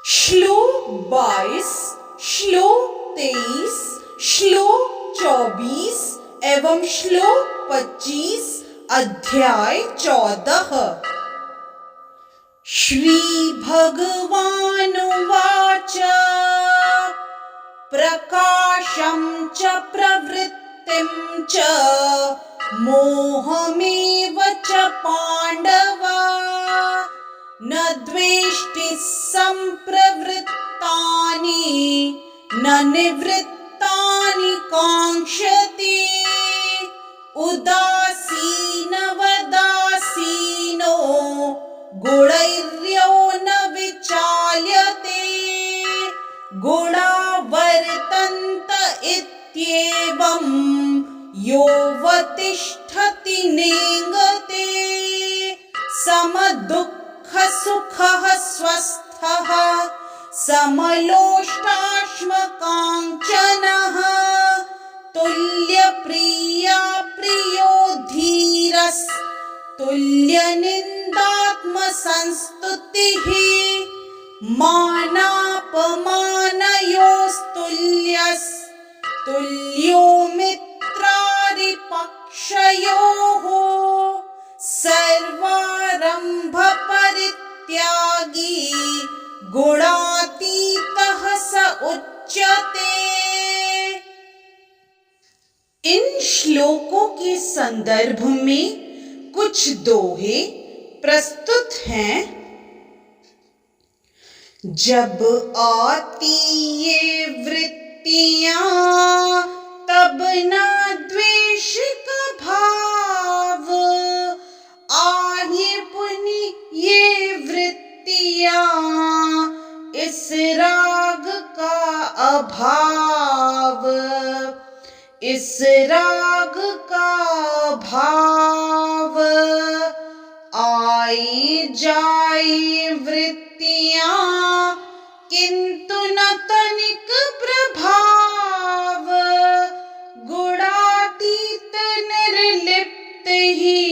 श्लोक 22, श्लोक 23, श्लोक 24 एवं श्लोक 25 अध्याय 14। श्री भगवानुवाच प्रकाशं च प्रवृत्तिं च मोहमेव च पाण्डव न द्वेष्टि सम्प्रवृत्तानि न निवृत्तानि काङ्क्षति उदासीनवदासीनो गुणैर्यो न विचाल्यते गुणा वर्तन्त इत्येवं योऽवतिष्ठति नेङ्गते समदुःखसुखः स्वस्थः समलोष्टाश्मकाञ्चनः तुल्यप्रिया प्रियो धीरस्तुल्यनिन्दात्मसंस्तुतिः मानापमानयोस्तुल्यो मित्रारिपक्षयोः सर्वारम्भ परित्यागी गुणातीतः स उच्यते। इन श्लोकों के संदर्भ में कुछ दोहे प्रस्तुत हैं। जब आती ये वृत्तियां तब न द्वेष का भाव आए पुनि ये वृत्तियां इस राग का अभाव इस राग का भाव आए जाए वृत्तियां किंतु न तनिक प्रभाव गुणातीत निर्लिप्त ही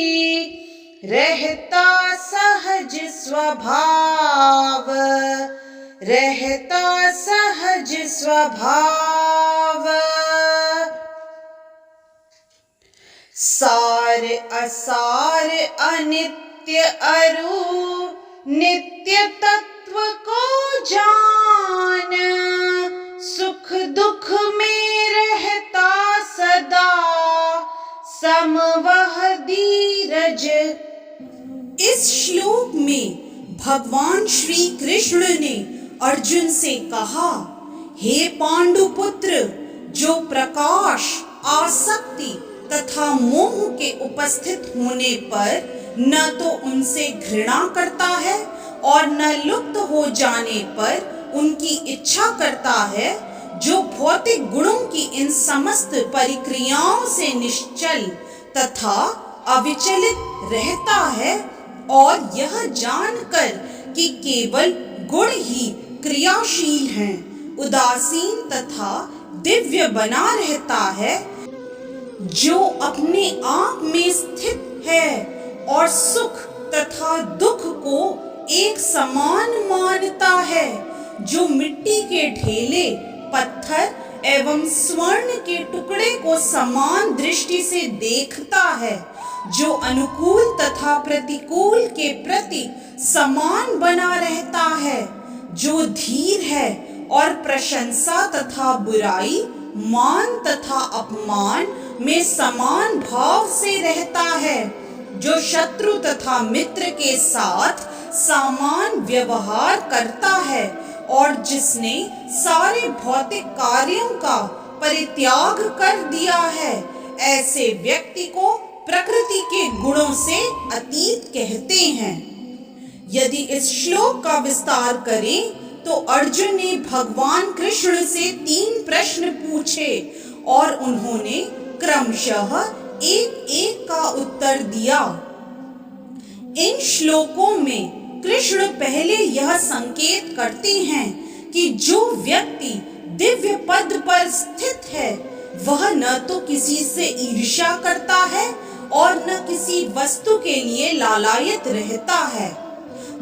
रहता सहज स्वभाव रहता सहज स्वभाव। सार असार अनित्य अरु नित्य तत्व को जान सुख दुख में रहता सदा समवह धीरज। इस श्लोक में भगवान श्री कृष्ण ने अर्जुन से कहा, हे पांडुपुत्र, जो प्रकाश आसक्ति तथा मोह के उपस्थित होने पर न तो उनसे घृणा करता है और न लुप्त हो जाने पर उनकी इच्छा करता है, जो भौतिक गुणों की इन समस्त परिक्रियाओं से निश्चल तथा अविचलित रहता है और यह जानकर कि केवल गुण ही क्रियाशील हैं, उदासीन तथा दिव्य बना रहता है, जो अपने आप में स्थित है और सुख तथा दुख को एक समान मानता है, जो मिट्टी के ढेले पत्थर एवं स्वर्ण के टुकड़े को समान दृष्टि से देखता है, जो अनुकूल तथा प्रतिकूल के प्रति समान बना रहता है, जो धीर है और प्रशंसा तथा बुराई मान तथा अपमान में समान भाव से रहता है, जो शत्रु तथा मित्र के साथ समान व्यवहार करता है और जिसने सारे भौतिक कार्यों का परित्याग कर दिया है, ऐसे व्यक्ति को प्रकृति के गुणों से अतीत कहते हैं। यदि इस श्लोक का विस्तार करें तो अर्जुन ने भगवान कृष्ण से 3 प्रश्न पूछे और उन्होंने क्रमशः एक एक का उत्तर दिया। इन श्लोकों में कृष्ण पहले यह संकेत करते हैं कि जो व्यक्ति दिव्य पद पर स्थित है वह न तो किसी से ईर्ष्या करता है और न किसी वस्तु के लिए लालायित रहता है।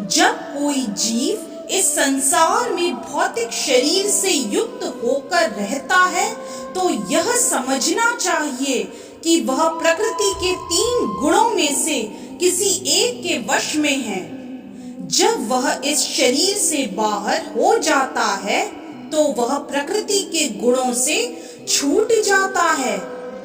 जब कोई जीव इस संसार में भौतिक शरीर से युक्त होकर रहता है तो यह समझना चाहिए कि वह प्रकृति के 3 गुणों में से किसी एक के वश में है। जब वह इस शरीर से बाहर हो जाता है तो वह प्रकृति के गुणों से छूट जाता है,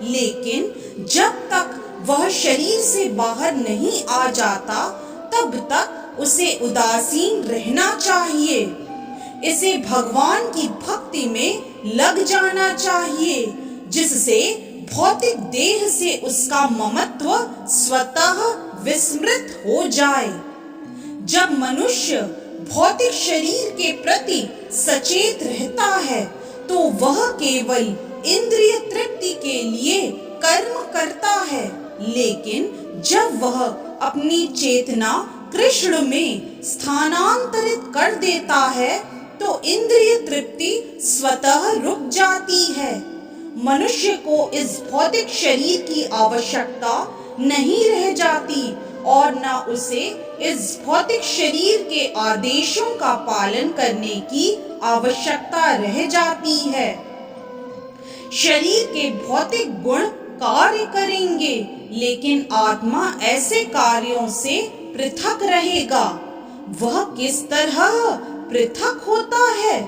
लेकिन जब तक वह शरीर से बाहर नहीं आ जाता तब तक उसे उदासीन रहना चाहिए। इसे भगवान की भक्ति में लग जाना चाहिए, जिससे भौतिक देह से उसका ममत्व स्वतः विस्मृत हो जाए। जब मनुष्य भौतिक शरीर के प्रति सचेत रहता है तो वह केवल इंद्रिय तृप्ति के लिए कर्म करता है, लेकिन जब वह अपनी चेतना कृष्ण में स्थानांतरित कर देता है तो इंद्रिय तृप्ति स्वतः रुक जाती है। मनुष्य को इस भौतिक शरीर की आवश्यकता नहीं रह जाती और न उसे इस भौतिक शरीर के आदेशों का पालन करने की आवश्यकता रह जाती है। शरीर के भौतिक गुण कार्य करेंगे, लेकिन आत्मा ऐसे कार्यों से पृथक रहेगा। वह किस तरह पृथक होता है?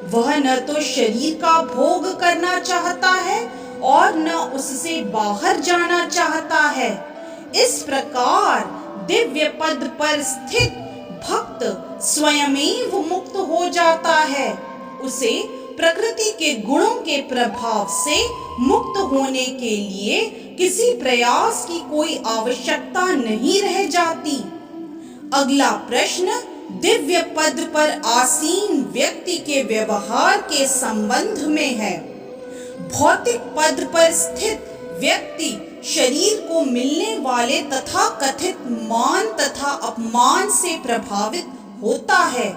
वह न तो शरीर का भोग करना चाहता है और न उससे बाहर जाना चाहता है। इस प्रकार दिव्य पद पर स्थित भक्त स्वयमेव मुक्त हो जाता है। उसे प्रकृति के गुणों के प्रभाव से मुक्त होने के लिए किसी प्रयास की कोई आवश्यकता नहीं रह जाती। अगला प्रश्न दिव्य पद पर आसीन व्यक्ति के व्यवहार के संबंध में है। भौतिक पद पर स्थित व्यक्ति शरीर को मिलने वाले तथा कथित मान तथा अपमान से प्रभावित होता है,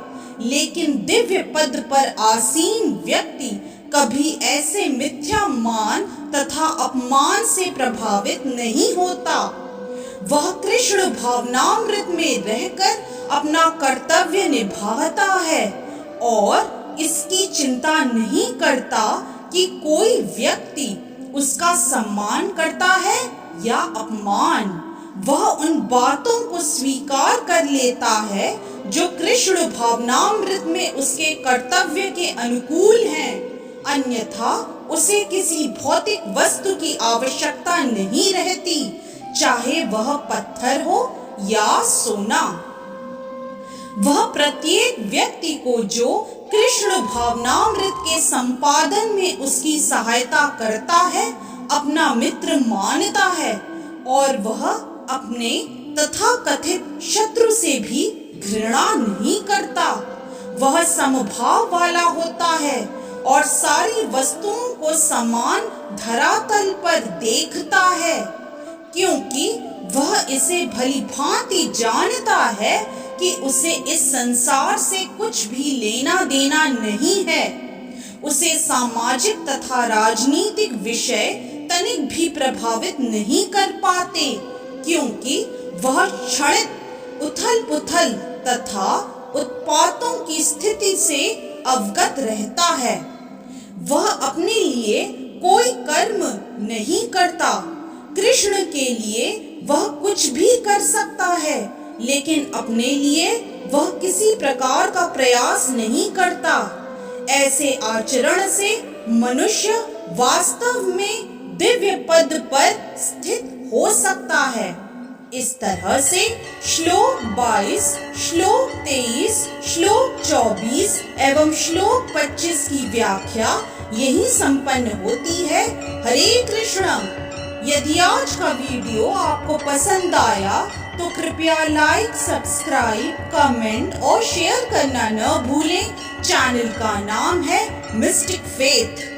लेकिन दिव्य पद पर आसीन व्यक्ति कभी ऐसे मिथ्या मान तथा अपमान से प्रभावित नहीं होता। वह कृष्ण भावनामृत में रहकर अपना कर्तव्य निभाता है और इसकी चिंता नहीं करता कि कोई व्यक्ति उसका सम्मान करता है या अपमान। वह उन बातों को स्वीकार कर लेता है जो कृष्ण भावनामृत में उसके कर्तव्य के अनुकूल हैं। अन्यथा उसे किसी भौतिक वस्तु की आवश्यकता नहीं रहती, चाहे वह पत्थर हो या सोना। वह प्रत्येक व्यक्ति को जो कृष्ण भावनामृत के संपादन में उसकी सहायता करता है अपना मित्र मानता है और वह अपने तथा कथित शत्रु से भी घृणा नहीं करता। वह समभाव वाला होता है और सारी वस्तुओं को समान धरातल पर देखता है, क्योंकि वह इसे भली भांति जानता है कि उसे इस संसार से कुछ भी लेना देना नहीं है। उसे सामाजिक तथा राजनीतिक विषय तनिक भी प्रभावित नहीं कर पाते, क्योंकि वह क्षणिक उथल पुथल तथा उत्पातों की स्थिति से अवगत रहता है। वह अपने लिए कोई कर्म नहीं करता। कृष्ण के लिए वह कुछ भी कर सकता है, लेकिन अपने लिए वह किसी प्रकार का प्रयास नहीं करता। ऐसे आचरण से मनुष्य वास्तव में दिव्य पद पर स्थित हो सकता है। इस तरह से श्लोक 22, श्लोक 23, श्लोक 24 एवं श्लोक 25 की व्याख्या यही संपन्न होती है। हरे कृष्ण। यदि आज का वीडियो आपको पसंद आया तो कृपया लाइक, सब्सक्राइब, कमेंट और शेयर करना न भूलें। चैनल का नाम है मिस्टिक फेथ।